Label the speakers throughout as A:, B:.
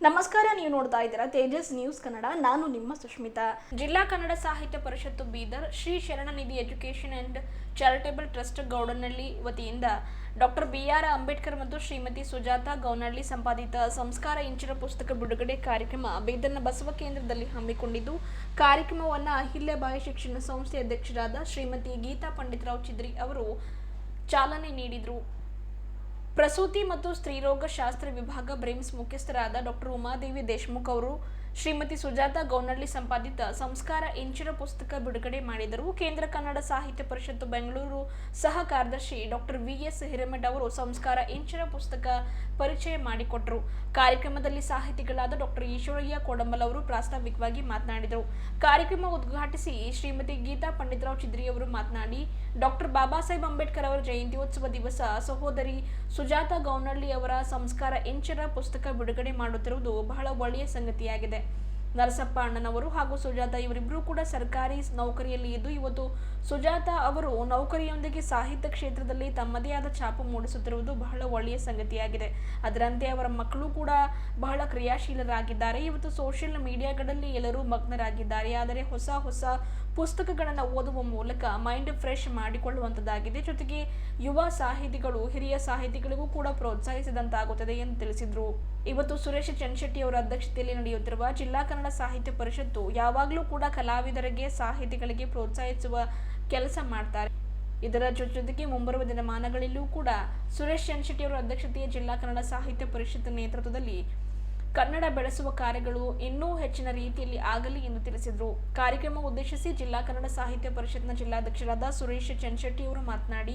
A: ನಮಸ್ಕಾರ, ನೀವು ನೋಡ್ತಾ ಇದ್ದೀರಾ ತೇಜಸ್ ನ್ಯೂಸ್ ಕನ್ನಡ. ನಾನು ನಿಮ್ಮ ಸುಷ್ಮಿತಾ. ಜಿಲ್ಲಾ ಕನ್ನಡ ಸಾಹಿತ್ಯ ಪರಿಷತ್ತು Bidar, Shri Sharananidhi education and charitable trust Gowdanahalli ವತಿಯಿಂದ ಡಾಕ್ಟರ್ ಬಿ.ಆರ್. ಅಂಬೇಡ್ಕರ್ ಮತ್ತು ಶ್ರೀಮತಿ ಸುಜಾತಾ ಗೌನಹಳ್ಳಿ ಸಂಪಾದಿತ ಸಂಸ್ಕಾರ ಇಂಚಿನ ಪುಸ್ತಕ ಬಿಡುಗಡೆ ಕಾರ್ಯಕ್ರಮ ಬೀದರ್ನ ಬಸವ ಕೇಂದ್ರದಲ್ಲಿ ಹಮ್ಮಿಕೊಂಡಿದ್ದು, ಕಾರ್ಯಕ್ರಮವನ್ನು ಅಹಿಲ್ಯಬಾಯಿ ಶಿಕ್ಷಣ ಸಂಸ್ಥೆ ಅಧ್ಯಕ್ಷರಾದ ಶ್ರೀಮತಿ ಗೀತಾ ಪಂಡಿತರಾವ್ ಚಿದ್ರಿ ಅವರು ಚಾಲನೆ ನೀಡಿದರು. ಪ್ರಸೂತಿ ಮತ್ತು ಸ್ತ್ರೀರೋಗ ಶಾಸ್ತ್ರ ವಿಭಾಗ ಬ್ರಿಮ್ಸ್ ಮುಖ್ಯಸ್ಥರಾದ ಡಾಕ್ಟರ್ ಉಮಾದೇವಿ ದೇಶಮುಖ್ ಅವರು ಶ್ರೀಮತಿ ಸುಜಾತಾ ಗೌನಹಳ್ಳಿ ಸಂಪಾದಿತ ಸಂಸ್ಕಾರ ಇಂಚಿನ ಪುಸ್ತಕ ಬಿಡುಗಡೆ ಮಾಡಿದರು. ಕೇಂದ್ರ ಕನ್ನಡ ಸಾಹಿತ್ಯ ಪರಿಷತ್ತು ಬೆಂಗಳೂರು ಸಹ ಕಾರ್ಯದರ್ಶಿ ಡಾಕ್ಟರ್ ವಿ.ಎಸ್. ಹಿರೇಮಠ ಅವರು ಸಂಸ್ಕಾರ ಇಂಚಿನ ಪುಸ್ತಕ ಪರಿಚಯ ಮಾಡಿಕೊಟ್ಟರು. ಕಾರ್ಯಕ್ರಮದಲ್ಲಿ ಸಾಹಿತಿಗಳಾದ ಡಾಕ್ಟರ್ ಈಶ್ವರಯ್ಯ ಕೋಡಂಬಲ್ ಅವರು ಪ್ರಾಸ್ತಾವಿಕವಾಗಿ ಮಾತನಾಡಿದರು. ಕಾರ್ಯಕ್ರಮ ಉದ್ಘಾಟಿಸಿ ಶ್ರೀಮತಿ ಗೀತಾ ಪಂಡಿತರಾವ್ ಚಿದ್ರಿ ಅವರು ಮಾತನಾಡಿ, ಡಾಕ್ಟರ್ ಬಾಬಾ ಸಾಹೇಬ್ ಅಂಬೇಡ್ಕರ್ ಅವರ ಜಯಂತ್ಯೋತ್ಸವ ದಿವಸ ಸಹೋದರಿ ಸುಜಾತಾ ಗೌನಹಳ್ಳಿ ಅವರ ಸಂಸ್ಕಾರ ಇಂಚಿನ ಪುಸ್ತಕ ಬಿಡುಗಡೆ ಮಾಡುತ್ತಿರುವುದು ಬಹಳ ಒಳ್ಳೆಯ ಸಂಗತಿಯಾಗಿದೆ. ನರಸಪ್ಪ ಅಣ್ಣನವರು ಹಾಗೂ ಸುಜಾತಾ ಇವರಿಬ್ಬರೂ ಕೂಡ ಸರ್ಕಾರಿ ನೌಕರಿಯಲ್ಲಿ ಇದ್ದು, ಇವತ್ತು ಸುಜಾತಾ ಅವರು ನೌಕರಿಯೊಂದಿಗೆ ಸಾಹಿತ್ಯ ಕ್ಷೇತ್ರದಲ್ಲಿ ತಮ್ಮದೇ ಆದ ಛಾಪು ಮೂಡಿಸುತ್ತಿರುವುದು ಬಹಳ ಒಳ್ಳೆಯ ಸಂಗತಿಯಾಗಿದೆ. ಅದರಂತೆ ಅವರ ಮಕ್ಕಳು ಕೂಡ ಬಹಳ ಕ್ರಿಯಾಶೀಲರಾಗಿದ್ದಾರೆ. ಇವತ್ತು ಸೋಷಿಯಲ್ ಮೀಡಿಯಾಗಳಲ್ಲಿ ಎಲ್ಲರೂ ಮಗ್ನರಾಗಿದ್ದಾರೆ. ಆದರೆ ಹೊಸ ಹೊಸ ಪುಸ್ತಕಗಳನ್ನು ಓದುವ ಮೂಲಕ ಮೈಂಡ್ ಫ್ರೆಶ್ ಮಾಡಿಕೊಳ್ಳುವಂಥದ್ದಾಗಿದೆ. ಜೊತೆಗೆ ಯುವ ಸಾಹಿತಿಗಳು ಹಿರಿಯ ಸಾಹಿತಿಗಳಿಗೂ ಕೂಡ ಪ್ರೋತ್ಸಾಹಿಸಿದಂತಾಗುತ್ತದೆ ಎಂದು ತಿಳಿಸಿದರು. ಇವತ್ತು ಸುರೇಶ್ ಚನ್ಶೆಟ್ಟಿ ಅವರ ಅಧ್ಯಕ್ಷತೆಯಲ್ಲಿ ನಡೆಯುತ್ತಿರುವ ಜಿಲ್ಲಾ ಕನ್ನಡ ಸಾಹಿತ್ಯ ಪರಿಷತ್ತು ಯಾವಾಗಲೂ ಕೂಡ ಕಲಾವಿದರಿಗೆ, ಸಾಹಿತಿಗಳಿಗೆ ಪ್ರೋತ್ಸಾಹಿಸುವ ಕೆಲಸ ಮಾಡ್ತಾರೆ. ಇದರ ಜೊತೆಗೆ ಮುಂಬರುವ ದಿನಮಾನಗಳಲ್ಲೂ ಕೂಡ ಸುರೇಶ್ ಚನ್ಶೆಟ್ಟಿ ಅವರ ಅಧ್ಯಕ್ಷತೆಯ ಜಿಲ್ಲಾ ಕನ್ನಡ ಸಾಹಿತ್ಯ ಪರಿಷತ್ ನೇತೃತ್ವದಲ್ಲಿ ಕನ್ನಡ ಬೆಳೆಸುವ ಕಾರ್ಯಗಳು ಇನ್ನೂ ಹೆಚ್ಚಿನ ರೀತಿಯಲ್ಲಿ ಆಗಲಿ ಎಂದು ತಿಳಿಸಿದರು. ಕಾರ್ಯಕ್ರಮ ಉದ್ದೇಶಿಸಿ ಜಿಲ್ಲಾ ಕನ್ನಡ ಸಾಹಿತ್ಯ ಪರಿಷತ್ನ ಜಿಲ್ಲಾಧ್ಯಕ್ಷರಾದ ಸುರೇಶ್ ಚನ್ಶೆಟ್ಟಿ ಅವರು ಮಾತನಾಡಿ,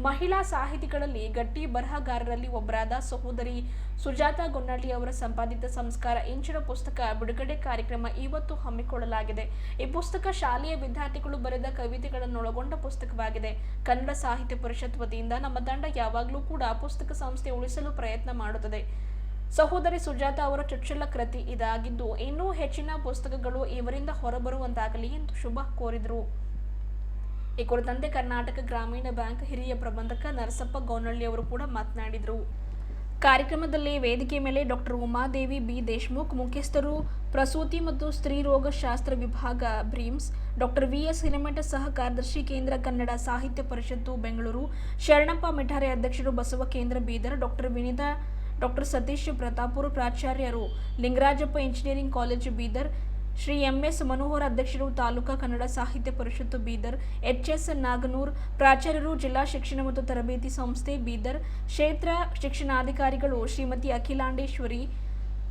A: ಮಹಿಳಾ ಸಾಹಿತಿಗಳಲ್ಲಿ ಗಟ್ಟಿ ಬರಹಗಾರರಲ್ಲಿ ಒಬ್ಬರಾದ ಸಹೋದರಿ ಸುಜಾತಾ ಗೌನಹಳ್ಳಿ ಅವರ ಸಂಪಾದಿತ ಸಂಸ್ಕಾರ ಇಂಚಿನ ಪುಸ್ತಕ ಬಿಡುಗಡೆ ಕಾರ್ಯಕ್ರಮ ಇವತ್ತು ಹಮ್ಮಿಕೊಳ್ಳಲಾಗಿದೆ. ಈ ಪುಸ್ತಕ ಶಾಲೆಯ ವಿದ್ಯಾರ್ಥಿಗಳು ಬರೆದ ಕವಿತೆಗಳನ್ನೊಳಗೊಂಡ ಪುಸ್ತಕವಾಗಿದೆ. ಕನ್ನಡ ಸಾಹಿತ್ಯ ಪರಿಷತ್ ವತಿಯಿಂದ ನಮ್ಮ ತಂಡ ಯಾವಾಗಲೂ ಕೂಡ ಪುಸ್ತಕ ಸಂಸ್ಥೆ ಉಳಿಸಲು ಪ್ರಯತ್ನ ಮಾಡುತ್ತದೆ. ಸಹೋದರಿ ಸುಜಾತಾ ಅವರ ಚೊಚ್ಚಲ ಕೃತಿ ಇದಾಗಿದ್ದು, ಇನ್ನೂ ಹೆಚ್ಚಿನ ಪುಸ್ತಕಗಳು ಇವರಿಂದ ಹೊರಬರುವಂತಾಗಲಿ ಎಂದು ಶುಭ ಕೋರಿದರು. ಈ ಕುರಿತಂತೆ ಕರ್ನಾಟಕ ಗ್ರಾಮೀಣ ಬ್ಯಾಂಕ್ ಹಿರಿಯ ಪ್ರಬಂಧಕ ನರಸಪ್ಪ ಗೌನಹಳ್ಳಿ ಅವರು ಕೂಡ ಮಾತನಾಡಿದರು. ಕಾರ್ಯಕ್ರಮದಲ್ಲಿ ವೇದಿಕೆ ಮೇಲೆ ಡಾಕ್ಟರ್ ಉಮಾದೇವಿ ಬಿ. ದೇಶಮುಖ್, ಮುಖ್ಯಸ್ಥರು ಪ್ರಸೂತಿ ಮತ್ತು ಸ್ತ್ರೀರೋಗ ಶಾಸ್ತ್ರ ವಿಭಾಗ ಬ್ರಿಮ್ಸ್, ಡಾಕ್ಟರ್ ವಿ.ಎಸ್. ಹಿರೇಮಠ ಸಹ ಕಾರ್ಯದರ್ಶಿ ಕೇಂದ್ರ ಕನ್ನಡ ಸಾಹಿತ್ಯ ಪರಿಷತ್ತು ಬೆಂಗಳೂರು, ಶರಣಪ್ಪ ಮಿಠಾರೆ ಅಧ್ಯಕ್ಷರು ಬಸವ ಕೇಂದ್ರ ಬೀದರ್, ಡಾಕ್ಟರ್ ವಿನಿತಾ, ಡಾಕ್ಟರ್ ಸತೀಶ್ ಪ್ರತಾಪುರ ಪ್ರಾಚಾರ್ಯರು, Lingarajappa engineering college Bidar, Shri M S. Manohar ಅಧ್ಯಕ್ಷರು ತಾಲೂಕಾ ಕನ್ನಡ ಸಾಹಿತ್ಯ ಪರಿಷತ್ತು ಬೀದರ್, ಎಚ್.ಎಸ್. ನಾಗನೂರ್ ಪ್ರಾಚಾರ್ಯರು ಜಿಲ್ಲಾ ಶಿಕ್ಷಣ ಮತ್ತು ತರಬೇತಿ ಸಂಸ್ಥೆ ಬೀದರ್, ಕ್ಷೇತ್ರ ಶಿಕ್ಷಣಾಧಿಕಾರಿಗಳು ಶ್ರೀಮತಿ ಅಖಿಲಾಂಡೇಶ್ವರಿ,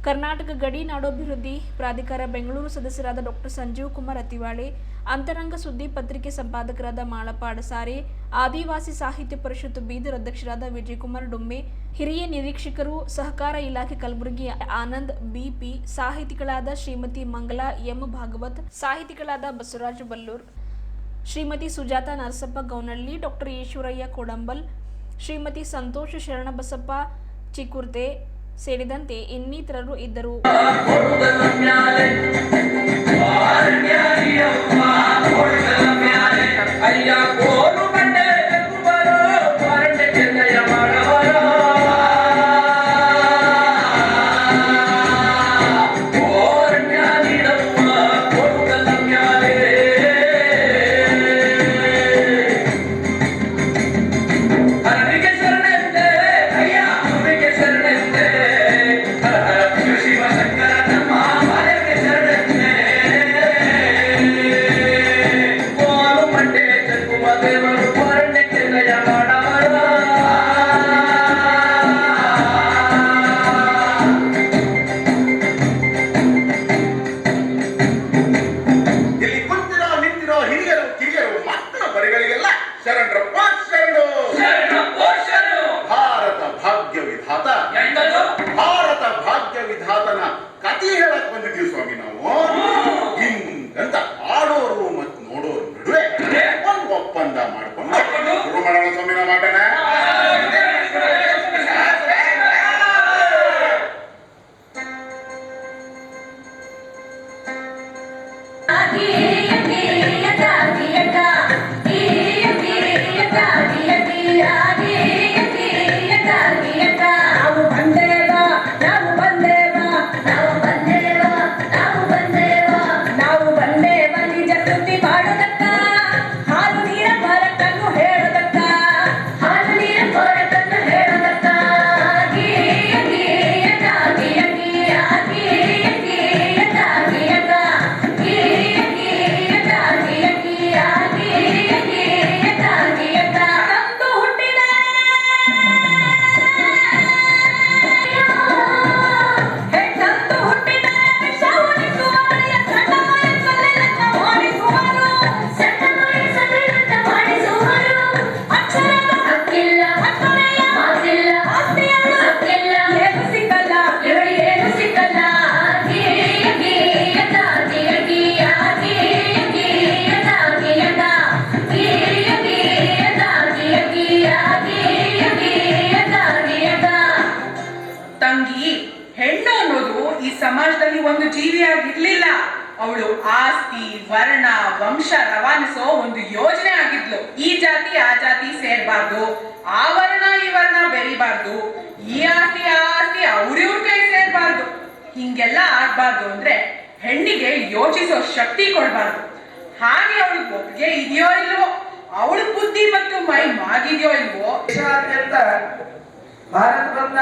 A: ಕರ್ನಾಟಕ ಗಡಿ ನಾಡಾಭಿವೃದ್ಧಿ ಪ್ರಾಧಿಕಾರ ಬೆಂಗಳೂರು ಸದಸ್ಯರಾದ ಡಾಕ್ಟರ್ ಸಂಜೀವ್ ಕುಮಾರ್ ಅತಿವಾಳೆ, ಅಂತರಂಗ ಸುದ್ದಿ ಪತ್ರಿಕೆ ಸಂಪಾದಕರಾದ ಮಾಳಪ್ಪ ಅಡಸಾರೆ, ಆದಿವಾಸಿ ಸಾಹಿತ್ಯ ಪರಿಷತ್ತು ಬೀದರ್ ಅಧ್ಯಕ್ಷರಾದ ವಿಜಯಕುಮಾರ್ ಡುಮ್ಮೆ, ಹಿರಿಯ ನಿರೀಕ್ಷಕರು ಸಹಕಾರ ಇಲಾಖೆ ಕಲಬುರಗಿ ಆನಂದ್ ಬಿ.ಪಿ, ಸಾಹಿತಿಗಳಾದ ಶ್ರೀಮತಿ ಮಂಗಲಾ ಎಂ. ಭಾಗವತ್, ಸಾಹಿತಿಗಳಾದ ಬಸವರಾಜ ಬಲ್ಲೂರ್, ಶ್ರೀಮತಿ ಸುಜಾತಾ ನರಸಪ್ಪ ಗೌನಹಳ್ಳಿ, ಡಾಕ್ಟರ್ ಈಶ್ವರಯ್ಯ ಕೋಡಂಬಲ್, ಶ್ರೀಮತಿ ಸಂತೋಷ ಶರಣಬಸಪ್ಪ ಚಿಕುರ್ತೆ ಸೇರಿದಂತೆ ಇನ್ನಿತರರು ಇದ್ದರು.
B: ಭಾರತ ಭಾಗ್ಯ ವಿಧಾತನ ಕಥೆ ಹೇಳಕ್ ಬಂದಿದ್ದೀವಿ ಸ್ವಾಮಿ. ನಾವು ಹಿಂಗಂತ ಆಡೋರು ಮತ್ತು ನೋಡೋರು ನಡುವೆ ಒಂದು ಒಪ್ಪಂದ ಮಾಡ್ಕೊಂಡು ಶುರು ಮಾಡೋಣ ಸ್ವಾಮಿ ನಾವು ಮಾಟನ.
C: ನಾವು ಬಂದೇವ ಸಮಾಜದಲ್ಲಿ ಒಂದು ಜೀವಿಯಾಗಿರ್ಲಿಲ್ಲ. ಅವಳು ಆಸ್ತಿ ವರ್ಣ ವಂಶ ರವಾನಿಸೋ ಒಂದು ಯೋಜನೆ ಆಗಿದ್ಲು. ಈ ಜಾತಿ ಆ ಜಾತಿ ಸೇರ್ಬಾರ್ದು, ಆ ವರ್ಣ ಈ ವರ್ಣ ಬೆರಿಬಾರ್ದು, ಈ ಆಸ್ತಿ ಆ ಆಸ್ತಿ ಅವ್ರಿವ್ರ ಕೈ ಸೇರ್ಬಾರ್ದು. ಹಿಂಗೆಲ್ಲ ಆಗ್ಬಾರ್ದು ಅಂದ್ರೆ ಹೆಣ್ಣಿಗೆ ಯೋಚಿಸೋ ಶಕ್ತಿ ಕೊಡ್ಬಾರ್ದು. ಹಾಗೆ ಅವಳಿಗೆ ಒಪ್ಪಿಗೆ ಇದೆಯೋ ಇಲ್ವೋ, ಅವಳ ಬುದ್ಧಿ ಮತ್ತು ಮೈ ಮಾಗಿದೆಯೋ ಇಲ್ವೋ.
D: ದೇಶಾದ್ಯಂತ ಭಾರತ ರತ್ನ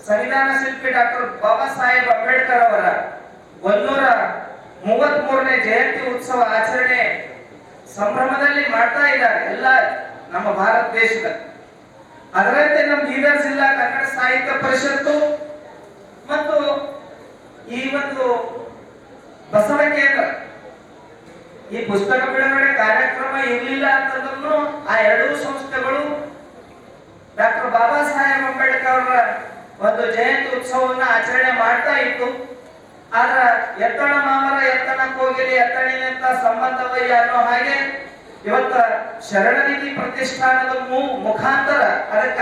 D: ಸಂವಿಧಾನ ಶಿಲ್ಪಿ ಡಾಕ್ಟರ್ ಬಾಬಾ ಸಾಹೇಬ್ ಅಂಬೇಡ್ಕರ್ ಅವರ 133ನೇ ಜಯಂತಿ ಉತ್ಸವ ಆಚರಣೆ ಸಂಭ್ರಮದಲ್ಲಿ ಮಾಡ್ತಾ ಇದ್ದಾರೆ ಎಲ್ಲ ನಮ್ಮ ಭಾರತ ದೇಶದ. ಅದರಂತೆ ನಮ್ಮ ಬೀದರ್ ಜಿಲ್ಲಾ ಕನ್ನಡ ಸಾಹಿತ್ಯ ಪರಿಷತ್ತು ಮತ್ತು ಈ ಒಂದು ಬಸವ ಕೇಂದ್ರ ಈ ಪುಸ್ತಕ ಬಿಡುಗಡೆ ಕಾರ್ಯಕ್ರಮ ಇರಲಿಲ್ಲ ಅಂತಂದ್ರೂ ಆ ಎರಡೂ ಸಂಸ್ಥೆಗಳು ಡಾಕ್ಟರ್ ಬಾಬಾ ಸಾಹೇಬ್ ಅಂಬೇಡ್ಕರ್ ಅವರ ಒಂದು ಜಯಂತಿ ಉತ್ಸವವನ್ನ ಆಚರಣೆ ಮಾಡ್ತಾ ಇತ್ತು. ಆದ್ರ ಎತ್ತಣ ಮಾಮರ ಎತ್ತಣಕ್ಕೆ ಹೋಗಿರಿ ಎತ್ತಣಿನಂತ ಸಂಬಂಧವಯ್ಯ ಅನ್ನೋ ಹಾಗೆ ಇವತ್ತ ಶರಣನಿಧಿ ಪ್ರತಿಷ್ಠಾನದ ಮುಖಾಂತರ ಅದಕ್ಕ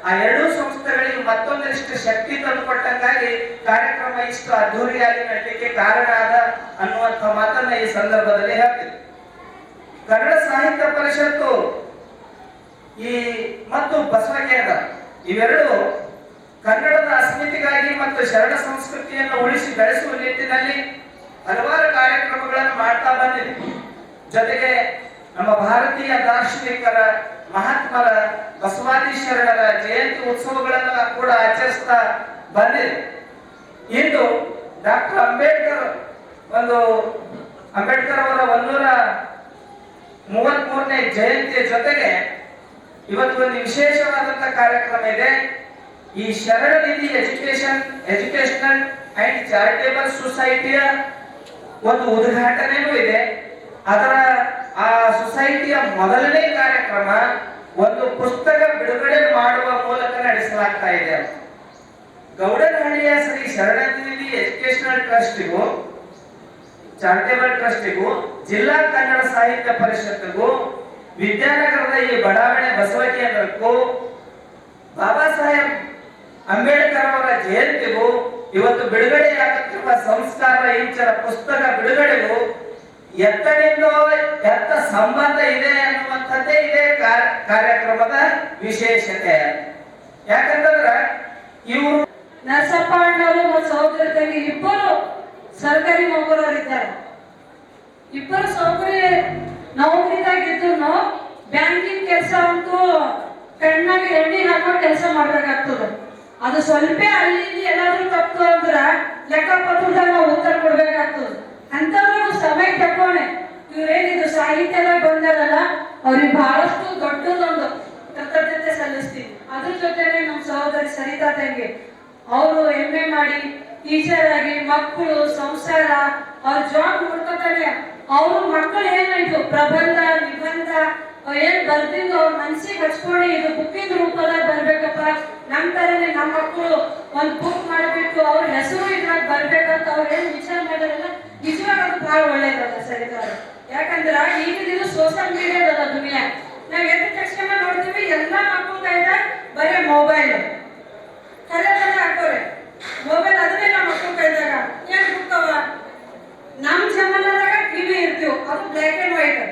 D: ಆ ಎರಡೂ ಸಂಸ್ಥೆಗಳಿಗೆ ಮತ್ತೊಂದಿಷ್ಟು ಶಕ್ತಿ ತಂದುಕೊಟ್ಟಂಗಾಗಿ ಕಾರ್ಯಕ್ರಮ ಇಷ್ಟು ಅದ್ದೂರಿಯಾಗಿ ನಡಲಿಕ್ಕೆ ಕಾರಣ ಆದ ಅನ್ನುವಂಥ ಮಾತನ್ನ ಈ ಸಂದರ್ಭದಲ್ಲಿ ಹೇಳ್ತೀನಿ. ಕನ್ನಡ ಸಾಹಿತ್ಯ ಪರಿಷತ್ತು ಈ ಮತ್ತು ಬಸವ ಕೇಂದ್ರ ಇವೆರಡು ಕನ್ನಡದ ಅಸ್ಮಿತೆಗಾಗಿ ಮತ್ತು ಶರಣ ಸಂಸ್ಕೃತಿಯನ್ನು ಉಳಿಸಿ ಬೆಳೆಸುವ ನಿಟ್ಟಿನಲ್ಲಿ ಹಲವಾರು ಕಾರ್ಯಕ್ರಮಗಳನ್ನು ಮಾಡ್ತಾ ಬಂದಿದೆ. ಜೊತೆಗೆ ನಮ್ಮ ಭಾರತೀಯ ದಾರ್ಶನಿಕರ ಮಹಾತ್ಮರ ಬಸವಾದಿ ಶರಣರ ಜಯಂತಿ ಉತ್ಸವಗಳನ್ನು ಕೂಡ ಆಚರಿಸ್ತಾ ಬಂದಿದೆ. ಇಂದು ಡಾಕ್ಟರ್ ಅಂಬೇಡ್ಕರ್ ಅವರ 133ನೇ ಜಯಂತಿಯ ಜೊತೆಗೆ ಇವತ್ತು ಒಂದು ವಿಶೇಷವಾದಂತಹ ಕಾರ್ಯಕ್ರಮ ಇದೆ. ಈ ಶರಣ ನಿಧಿ ಎಜುಕೇಶನಲ್ ಅಂಡ್ ಚಾರಿಟೇಬಲ್ ಸೊಸೈಟಿಯ ಒಂದು ಉದ್ಘಾಟನೆಯೂ ಇದೆ. ಅದರ ಆ ಸೊಸೈಟಿಯ ಮೊದಲನೇ ಕಾರ್ಯಕ್ರಮ ಒಂದು ಪುಸ್ತಕ ಬಿಡುಗಡೆ ಮಾಡುವ ಮೂಲಕ ನಡೆಸಲಾಗ್ತಾ ಇದೆ. ಗೌಡನಹಳ್ಳಿಯ ಶ್ರೀ ಶರಣನಿಧಿ ಎಜುಕೇಶನಲ್ ಟ್ರಸ್ಟಿಗೂ ಚಾರಿಟೇಬಲ್ ಟ್ರಸ್ಟಿಗೂ ಜಿಲ್ಲಾ ಕನ್ನಡ ಸಾಹಿತ್ಯ ಪರಿಷತ್ತಿಗೂ ವಿದ್ಯಾನಗರದ ಈ ಬಡಾವಣೆ ಬಸವ ಕೇಂದ್ರಕ್ಕೂ ಬಾಬಾ ಸಾಹೇಬ್ ಅಂಬೇಡ್ಕರ್ ಅವರ ಜಯಂತಿಗೂ ಇವತ್ತು ಬಿಡುಗಡೆಯಾಗುತ್ತಿರುವ ಸಂಸ್ಕಾರ ಇಂಚರ ಪುಸ್ತಕ ಬಿಡುಗಡೆಗೂ ಎತ್ತನಿಂದ ಎತ್ತ ಸಂಬಂಧ ಇದೆ ಅನ್ನುವಂಥದ್ದೇ ಇದೆ ಕಾರ್ಯಕ್ರಮದ ವಿಶೇಷತೆ. ಯಾಕಂತಂದ್ರೆ ಇವರು
E: ನರಸಪ್ಪ ಅಣ್ಣವರು ಮತ್ತು ಸಹೋದರ ತಂಗಿ ಇಬ್ಬರು ಸರ್ಕಾರಿ ನೌಕರರಿದ್ದಾರೆ. ಇಬ್ಬರು ನೌಕರಿದಾಗಿದ್ರು ಬ್ಯಾಂಕಿಂಗ್ ಕೆಲಸ ಅಂತೂ ಕಣ್ಣಾಗಿ ಎಣ್ಣೆ ಹಾಕೊಂಡು ಕೆಲಸ ಮಾಡ್ಬೇಕಾಗ್ತದೆ. ಅದು ಸ್ವಲ್ಪ ಅಲ್ಲಿ ಎಲ್ಲಾದ್ರೂ ತಪ್ಪು ಅಂದ್ರ ಲೆಕ್ಕಪತ್ರದಾಗ ನಾವು ಉತ್ತರ ಕೊಡ್ಬೇಕಾಗ್ತದೆ. ಅಂತವ್ರು ಸಮಯ ತಕ್ಕೋಣೆ ಇವ್ರೇನಿದು ಸಾಹಿತ್ಯದಾಗ ಬಂದಾರಲ್ಲ ಅವ್ರಿಗೆ ಬಹಳಷ್ಟು ದೊಡ್ಡದೊಂದು ಕೃತಜ್ಞತೆ ಸಲ್ಲಿಸ್ತೀವಿ. ಅದ್ರ ಜೊತೆನೆ ನಮ್ಮ ಸಹೋದರಿ ಸರಿತಾ ತಂಗಿ ಅವರು MA ಮಾಡಿ ಟೀಚರ್ ಆಗಿ ಮಕ್ಕಳು ಸಂಸಾರ ಅವ್ರ ಜಾಬ್ ನೋಡ್ಕೊತಾನೆ ಅವ್ರ ಮಕ್ಕಳು ಏನಾಯ್ತು ಪ್ರಬಂಧ ನಿಬಂಧ ಏನ್ ಬರ್ದಿದ್ದು ಅವ್ರ ಮನ್ಸಿಗೆ ಹಚ್ಕೊಂಡು ಇದು ಬುಕ್ಕಿಂಗ್ ರೂಪದಾಗ ಬರ್ಬೇಕಪ್ಪ, ನಮ್ ತರನೇ ನಮ್ಮ ಮಕ್ಕಳು ಒಂದ್ ಬುಕ್ ಮಾಡ್ಬೇಕು ಅವ್ರ ಹೆಸರು ಇದ್ರಾಗ ಬರ್ಬೇಕಂತ ಅವ್ರ ಏನ್ ವಿಚಾರ ಮಾಡಿರಲ್ಲ. ನಿಜವಾಗ ಅದು ಬಹಳ ಒಳ್ಳೇದಲ್ಲ ಸರಿತಾರ. ಯಾಕಂದ್ರ ಈಗ ಸೋಷಿಯಲ್ ಮೀಡಿಯಾದ ದುನಿಯಾ. ನಾವ್ ಎದ್ದ ತಕ್ಷಣ ನೋಡ್ತೀವಿ ಎಲ್ಲಾ ಮಕ್ಕಳ ಕೈದಾಗ ಬರೀ ಮೊಬೈಲ್ ಕರೆದನ್ನ ಹಾಕೋರೆ ಮೊಬೈಲ್ ಅದನ್ನೇ ನಮ್ಮ ಮಕ್ಕಳ ಕೈದಾಗ ಏನ್ ಬುಕ್ಕವ. ನಮ್ ಜಮಾನದಾಗ ಟಿವಿ ಇರ್ತೀವಿ, ಅದು ಬ್ಲಾಕ್ ಅಂಡ್ ವೈಟ್,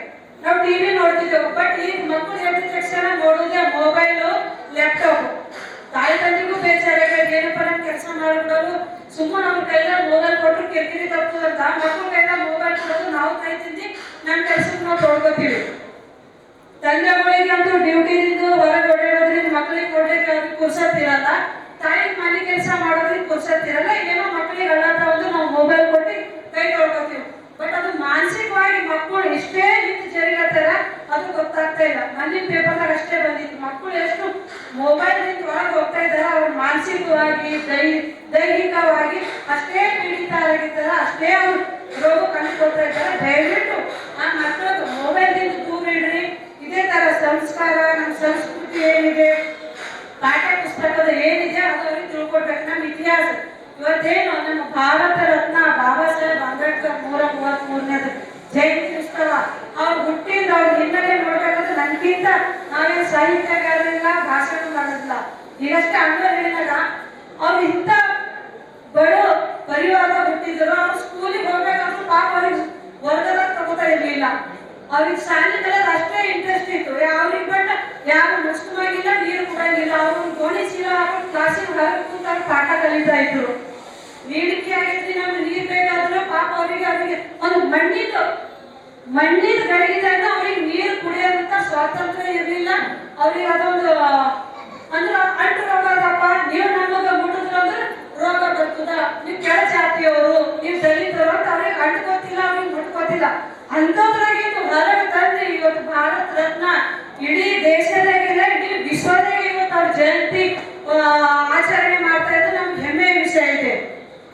E: ನಾವು ಟಿವಿ ನೋಡ್ತಿದ್ದೆವು. ಬಟ್ ಈಗ ಮಕ್ಕಳು ಎದ್ದ ತಕ್ಷಣ ನೋಡೋದೇ ಮೊಬೈಲು ಲ್ಯಾಪ್ಟಾಪ್. ತಾಯಿ ತಂದೆಗೂ ಬೇಜಾರಾಗ ಏನಪ್ಪ ನಮ್ ಕೆಲಸ ಮಾಡ್ಬಿಡೋದು ಸುಮ್ಮನೆ ಅವ್ರ ಕೈದಾಗ ಮೊಬೈಲ್ ಕೊಟ್ಟರು ಕಿರಿಕಿರಿ ತಪ್ಪದಂತ ಮಕ್ಕಳ ಕೈದಾಗ ಮೊಬೈಲ್ ಕೊಡೋದು ನಾವು ಕೈ ತಿಂದು ನಮ್ಮ ಕೆಲ್ಸಕ್ಕೆ ನಾವು ತೊಡ್ಕೋತೀವಿ. ತಂದೆಗಳಿಗೆ ಅಂತೂ ಡ್ಯೂಟಿದಿಂದ ಹೊರಗೆ ಓಡಾಡೋದ್ರಿಂದ ಮಕ್ಕಳಿಗೆ ಕೊಡ್ಲಿಕ್ಕೆ ಪುರ್ಸತ್ತಿರಲ್ಲ, ತಾಯಿ ಮನೆ ಕೆಲಸ ಮಾಡೋದ್ರಿಂದ ಪುರ್ಸತ್ತಿರಲ್ಲ. ಏನೋ ಮಕ್ಕಳಿಗೆ ಅಳ್ಳಾಟ ಒಂದು ನಾವು ಮೊಬೈಲ್ ಕೊಟ್ಟು ಕೈ ತೊಳ್ಕೋತೀವಿ. ಬಟ್ ಅದು ಮಾನಸಿಕವಾಗಿ ಮಕ್ಕಳು ಎಷ್ಟೇ ಹಿಂದೆ ಜರಿಗತ್ತಾರ ಅದು ಗೊತ್ತಾಗ್ತಾ ಇಲ್ಲ. ಮಣ್ಣಿನ ಪೇಪರ್ದಾಗ ಅಷ್ಟೇ ಬಂದಿತ್ತು ಮಕ್ಕಳು ಎಷ್ಟು ಮೊಬೈಲ್ ಒಳಗೆ ಹೋಗ್ತಾ ಇದ್ದಾರ, ಅವ್ರು ಮಾನಸಿಕವಾಗಿ ದೈಹಿಕವಾಗಿ ಅಷ್ಟೇ ಪೀಡಿತ ಆಗಿರ್ತಾರ, ಅಷ್ಟೇ ಅವ್ರು ರೋಗ ಕಂಡುಕೊಳ್ತಾ ಇದ್ದಾರೆ. ದಯವಿಟ್ಟು ಆ ಮಕ್ಕಳು ಮೊಬೈಲ್ದಿಂದ ದೂರ ಇಡ್ರಿ. ಇದೇ ತರ ಸಂಸ್ಕಾರ ನಮ್ಮ ಸಂಸ್ಕೃತಿ ಏನಿದೆ ಪಾಠ್ಯ ಪುಸ್ತಕದ ಏನಿದೆ ಅದು ಅವ್ರಿಗೆ ತಿಳ್ಕೊಡ್ಬೇಕು. ನಮ್ಮ ಇತಿಹಾಸ ಇವತ್ತೇನು ನಮ್ಮ ಭಾರತ ರತ್ನ ಬಾಬಾ ಸಾಹೇಬ್ ಅಂಬೇಡ್ಕರ್ 133ನೇದು ಜಯಂತಿ ಉತ್ಸವ ಅವ್ರು ಹುಟ್ಟಿದ ಅವ್ರ ಹಿನ್ನೆಲೆ ನೋಡ್ಬೇಕಂದ್ರೆ ನನ್ಗಿಂತ ನಾವೇನು ಸಾಹಿತ್ಯಗಾರರಿಲ್ಲ, ಭಾಷಣ ಮಾಡೋದಿಲ್ಲ. ಈಗಷ್ಟೇ ಅಂಗಡಿನಾಗ ಅವ್ರು ಇಂಥ ಬಡ ಪರಿವಾರ ಒಂದು ಮಣ್ಣಿನ ಗಡಿಗಿದಾಗ ಅವ್ರಿಗೆ ನೀರು ಕುಡಿಯೋದಂತ ಸ್ವಾತಂತ್ರ್ಯ ಇರಲಿಲ್ಲ. ಅವ್ರಿಗೆ ಅದೊಂದು ಅಂದ್ರೆ ಅಂಟು ರೋಗ ಅದಪ್ಪ, ನೀವು ನಮಗ ಮುಟ್ಟಿದ್ರು ಅಂದ್ರೆ ರೋಗ ಬರ್ತದ, ನೀವು ಕೆಳ ಜಾತಿಯವರು, ನೀವು ದಲಿತರು ಅಂತ ಅವ್ರಿಗೆ ಅಂಟ್ಕೋತಿಲ್ಲ, ಅವ್ರಿಗೆ ಮುಟ್ಕೋತಿಲ್ಲ. ಅಂಥದ್ರಾಗೆ ಹೊರಗೆ ತಂದು ಇವತ್ತು ಭಾರತ ರತ್ನ ಇಡೀ ದೇಶದಾಗಿಲ್ಲ, ಇಡೀ ವಿಶ್ವದಾಗ ಇವತ್ತು ಅವ್ರ ಜಯಂತಿ ಆಚರಣೆ ಮಾಡ್ತಾ ಇದ್ದು ನಮ್ಗೆ ಹೆಮ್ಮೆಯ ವಿಷಯ ಇದೆ.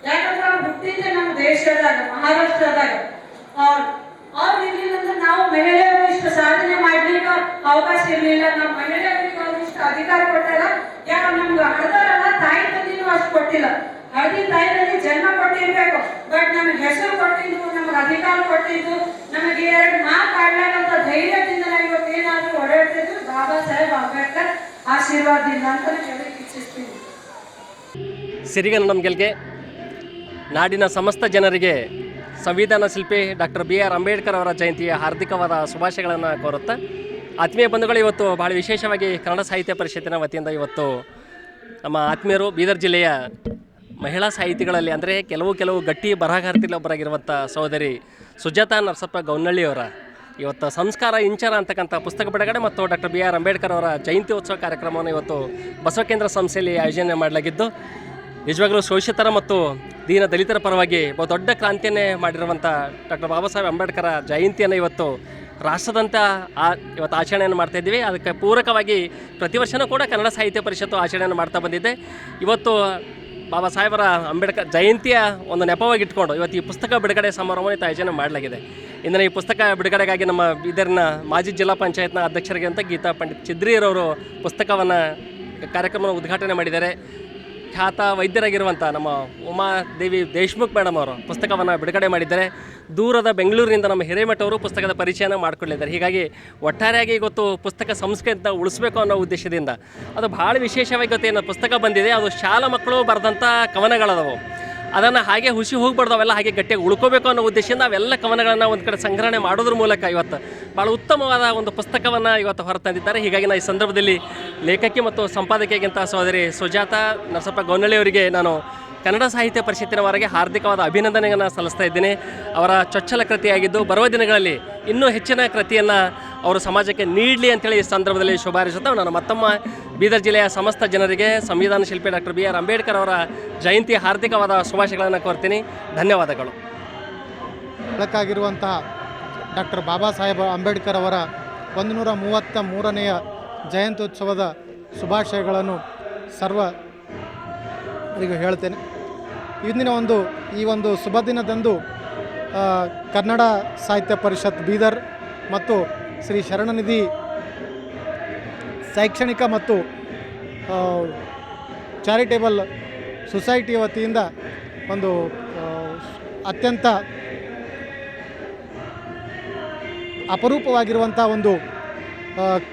E: ಯಾಕಂದ್ರೆ ಅವ್ರು ಹುಟ್ಟಿದ್ದೆ ನಮ್ಮ ದೇಶದಾಗ, ಮಹಾರಾಷ್ಟ್ರದಾಗ. ಅವ್ರು ಇರ್ಲಿಲ್ಲ ಅಂದ್ರೆ ನಾವು ಮಹಿಳೆಯರು ಇಷ್ಟು ಸಾಧನೆ ಮಾಡ್ಲಿಕ್ಕೆ ಅವಕಾಶ ಇರ್ಲಿಲ್ಲ. ನಮ್ಮ ಮಹಿಳೆಯರಿಗೆ ಅವ್ರು ಇಷ್ಟು ಅಧಿಕಾರ ಕೊಟ್ಟಾರ. ಯಾಕಂದ್ರೆ ನಮ್ಗೆ ಹಳದಾರಲ್ಲ, ತಾಯಿ ತಂದಿನೂ ಅಷ್ಟು ಕೊಟ್ಟಿಲ್ಲ. ಹಳದಿ ತಾಯಿ ತಂದೆ ಜನ್ಮ ಕೊಟ್ಟಿರ್ಬೇಕು, ಬಟ್ ನಮ್ಗೆ ಹೆಸರು ಕೊಟ್ಟಿದ್ದು, ನಮ್ಗೆ ಅಧಿಕಾರ ಕೊಟ್ಟಿದ್ದು, ನಮಗೆ 2 ಮಾತು ಆಡ್ಲಾಗಂತ ಧೈರ್ಯದಿಂದ ನಾವು ಇವತ್ತು ಏನಾದ್ರೂ ಓಡಾಡ್ತಿದ್ರು ಬಾಬಾ ಸಾಹೇಬ್ ಅಂಬೇಡ್ಕರ್ ಆಶೀರ್ವಾದದಿಂದ ಅಂತ ಹೇಳಕ್ಕೆ ಇಚ್ಛಿಸ್ತೀನಿ.
F: ಸಿರಿಗನ್ನಡಂ ಗೆಲ್ಗೆ ನಾಡಿನ ಸಮಸ್ತ ಜನರಿಗೆ ಸಂವಿಧಾನ ಶಿಲ್ಪಿ ಡಾಕ್ಟರ್ BR ಅಂಬೇಡ್ಕರ್ ಅವರ ಜಯಂತಿಯ ಹಾರ್ದಿಕವಾದ ಶುಭಾಶಯಗಳನ್ನು ಕೋರುತ್ತಾ, ಆತ್ಮೀಯ ಬಂಧುಗಳು, ಇವತ್ತು ಭಾಳ ವಿಶೇಷವಾಗಿ ಕನ್ನಡ ಸಾಹಿತ್ಯ ಪರಿಷತ್ತಿನ ವತಿಯಿಂದ ಇವತ್ತು ನಮ್ಮ ಆತ್ಮೀಯರು ಬೀದರ್ ಜಿಲ್ಲೆಯ ಮಹಿಳಾ ಸಾಹಿತಿಗಳಲ್ಲಿ ಅಂದರೆ ಕೆಲವು ಗಟ್ಟಿ ಬರಹಗಾರ್ತಿಲೊಬ್ಬರಾಗಿರುವಂಥ ಸಹೋದರಿ ಸುಜಾತಾ ನರಸಪ್ಪ ಗೌನಹಳ್ಳಿಯವರ ಇವತ್ತು ಸಂಸ್ಕಾರ ಇಂಚರ ಅಂತಕ್ಕಂಥ ಪುಸ್ತಕ ಬಿಡುಗಡೆ ಮತ್ತು ಡಾಕ್ಟರ್ BR ಅಂಬೇಡ್ಕರ್ ಅವರ ಜಯಂತಿ ಉತ್ಸವ ಕಾರ್ಯಕ್ರಮವನ್ನು ಇವತ್ತು ಬಸವಕೇಂದ್ರ ಸಂಸ್ಥೆಯಲ್ಲಿ ಆಯೋಜನೆ ಮಾಡಲಾಗಿದ್ದು, ನಿಜವಾಗಲೂ ಶೋಷಿತರ ಮತ್ತು ದೀನ ದಲಿತರ ಪರವಾಗಿ ಬಹು ದೊಡ್ಡ ಕ್ರಾಂತಿಯನ್ನೇ ಮಾಡಿರುವಂಥ ಡಾಕ್ಟರ್ ಬಾಬಾ ಸಾಹೇಬ್ ಅಂಬೇಡ್ಕರ ಜಯಂತಿಯನ್ನು ಇವತ್ತು ರಾಷ್ಟ್ರದಂತ ಇವತ್ತು ಆಚರಣೆಯನ್ನು ಮಾಡ್ತಾಯಿದ್ದೀವಿ. ಅದಕ್ಕೆ ಪೂರಕವಾಗಿ ಪ್ರತಿ ವರ್ಷವೂ ಕೂಡ ಕನ್ನಡ ಸಾಹಿತ್ಯ ಪರಿಷತ್ತು ಆಚರಣೆಯನ್ನು ಮಾಡ್ತಾ ಬಂದಿದೆ. ಇವತ್ತು ಬಾಬಾ ಸಾಹೇಬರ ಅಂಬೇಡ್ಕರ್ ಜಯಂತಿಯ ಒಂದು ನೆಪವಾಗಿಟ್ಕೊಂಡು ಇವತ್ತು ಈ ಪುಸ್ತಕ ಬಿಡುಗಡೆ ಸಮಾರಂಭವನ್ನು ಆಯೋಜನೆ ಮಾಡಲಾಗಿದೆ. ಇಂದಿನ ಈ ಪುಸ್ತಕ ಬಿಡುಗಡೆಗಾಗಿ ನಮ್ಮ ಬೀದರ್ನ ಮಾಜಿ ಜಿಲ್ಲಾ ಪಂಚಾಯತ್ನ ಅಧ್ಯಕ್ಷರಾಗಿರುವಂಥ ಗೀತಾ ಪಂಡಿತ್ ಚಿದ್ರಿಯರವರು ಪುಸ್ತಕವನ್ನು ಕಾರ್ಯಕ್ರಮವನ್ನು ಉದ್ಘಾಟನೆ ಮಾಡಿದ್ದಾರೆ. ಖ್ಯಾತ ವೈದ್ಯರಾಗಿರುವಂಥ ನಮ್ಮ ಉಮಾದೇವಿ ದೇಶ್ಮುಖ್ ಮೇಡಮ್ ಅವರು ಪುಸ್ತಕವನ್ನು ಬಿಡುಗಡೆ ಮಾಡಿದ್ದಾರೆ. ದೂರದ ಬೆಂಗಳೂರಿನಿಂದ ನಮ್ಮ ಹಿರೇಮಠ ಅವರು ಪುಸ್ತಕದ ಪರಿಚಯನ ಮಾಡಿಕೊಳ್ಳಿದ್ದಾರೆ. ಹೀಗಾಗಿ ಒಟ್ಟಾರೆಯಾಗಿ ಇವತ್ತು ಪುಸ್ತಕ ಸಂಸ್ಕೃತಿಯನ್ನು ಉಳಿಸ್ಬೇಕು ಅನ್ನೋ ಉದ್ದೇಶದಿಂದ ಅದು ಭಾಳ ವಿಶೇಷವಾಗಿ ಇವತ್ತೇನು ಪುಸ್ತಕ ಬಂದಿದೆ, ಅದು ಶಾಲಾ ಮಕ್ಕಳು ಬರೆದಂಥ ಕವನಗಳದವು. ಅದನ್ನು ಹಾಗೆ ಹುಸಿ ಹೋಗ್ಬಾರ್ದು, ಅವೆಲ್ಲ ಹಾಗೆ ಗಟ್ಟಿಯಾಗಿ ಉಳ್ಕೋಬೇಕು ಅನ್ನೋ ಉದ್ದೇಶದಿಂದ ಅವೆಲ್ಲ ಕವನಗಳನ್ನು ಒಂದು ಕಡೆ ಸಂಗ್ರಹಣೆ ಮಾಡೋದ್ರ ಮೂಲಕ ಇವತ್ತು ಭಾಳ ಉತ್ತಮವಾದ ಒಂದು ಪುಸ್ತಕವನ್ನು ಇವತ್ತು ಹೊರತಂದಿದ್ದಾರೆ. ಹೀಗಾಗಿ ನಾನು ಈ ಸಂದರ್ಭದಲ್ಲಿ ಲೇಖಕಿ ಮತ್ತು ಸಂಪಾದಕಿಯಾಗಿಂಥ ಸಹೋದರಿ ಸುಜಾತಾ ನರಸಪ್ಪ ಗೌನಹಳ್ಳಿ ಅವರಿಗೆ ನಾನು ಕನ್ನಡ ಸಾಹಿತ್ಯ ಪರಿಷತ್ತಿನವರೆಗೆ ಹಾರ್ದಿಕವಾದ ಅಭಿನಂದನೆಯನ್ನು ಸಲ್ಲಿಸ್ತಾ ಇದ್ದೀನಿ. ಅವರ ಚೊಚ್ಚಲ ಕೃತಿಯಾಗಿದ್ದು ಬರುವ ದಿನಗಳಲ್ಲಿ ಇನ್ನೂ ಹೆಚ್ಚಿನ ಕೃತಿಯನ್ನು ಅವರು ಸಮಾಜಕ್ಕೆ ನೀಡಲಿ ಅಂತೇಳಿ ಈ ಸಂದರ್ಭದಲ್ಲಿ ಶುಭಾರಿಸುತ್ತಾ ನಾನು ಮತ್ತೊಮ್ಮೆ ಬೀದರ್ ಜಿಲ್ಲೆಯ ಸಮಸ್ತ ಜನರಿಗೆ ಸಂವಿಧಾನ ಶಿಲ್ಪಿ ಡಾಕ್ಟರ್ BR ಅಂಬೇಡ್ಕರ್ ಅವರ ಜಯಂತಿ ಹಾರ್ದಿಕವಾದ ಶುಭಾಶಯಗಳನ್ನು ಕೋರ್ತೀನಿ. ಧನ್ಯವಾದಗಳು.
G: ಬೆಳಕಾಗಿರುವಂತಹ ಡಾಕ್ಟರ್ ಬಾಬಾ ಸಾಹೇಬ್ ಅಂಬೇಡ್ಕರ್ ಅವರ 133ನೆಯ ಜಯಂತ್ಯುತ್ಸವದ ಶುಭಾಶಯಗಳನ್ನು ಸರ್ವರಿಗೂ ಹೇಳ್ತೇನೆ. ಈ ಒಂದು ಶುಭ ದಿನದಂದು ಕನ್ನಡ ಸಾಹಿತ್ಯ ಪರಿಷತ್ ಬೀದರ್ ಮತ್ತು ಶ್ರೀ ಶರಣನಿಧಿ ಶೈಕ್ಷಣಿಕ ಮತ್ತು ಚಾರಿಟೇಬಲ್ ಸೊಸೈಟಿ ವತಿಯಿಂದ ಒಂದು ಅತ್ಯಂತ ಅಪರೂಪವಾಗಿರುವಂಥ ಒಂದು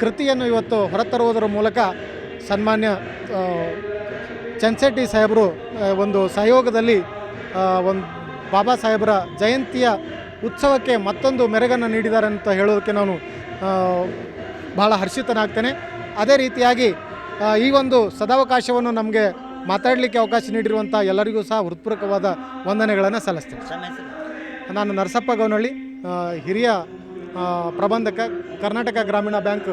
G: ಕೃತಿಯನ್ನು ಇವತ್ತು ಹೊರತರುವುದರ ಮೂಲಕ ಸನ್ಮಾನ್ಯ ಚನ್ಸೆಟ್ಟಿ ಸಾಹೇಬರು ಒಂದು ಸಹಯೋಗದಲ್ಲಿ ಒಂದು ಬಾಬಾ ಸಾಹೇಬರ ಜಯಂತಿಯ ಉತ್ಸವಕ್ಕೆ ಮತ್ತೊಂದು ಮೆರುಗನ್ನು ನೀಡಿದ್ದಾರೆ ಅಂತ ಹೇಳೋದಕ್ಕೆ ನಾನು ಭಾಳ ಹರ್ಷಿತನಾಗ್ತೇನೆ. ಅದೇ ರೀತಿಯಾಗಿ ಈ ಒಂದು ಸದಾವಕಾಶವನ್ನು ನಮಗೆ ಮಾತಾಡಲಿಕ್ಕೆ ಅವಕಾಶ ನೀಡಿರುವಂಥ ಎಲ್ಲರಿಗೂ ಸಹ ಹೃತ್ಪೂರ್ವಕವಾದ ವಂದನೆಗಳನ್ನು ಸಲ್ಲಿಸ್ತೇನೆ. ನಾನು ನರಸಪ್ಪ ಗೌನಹಳ್ಳಿ, ಹಿರಿಯ ಪ್ರಬಂಧಕ, ಕರ್ನಾಟಕ ಗ್ರಾಮೀಣ ಬ್ಯಾಂಕ್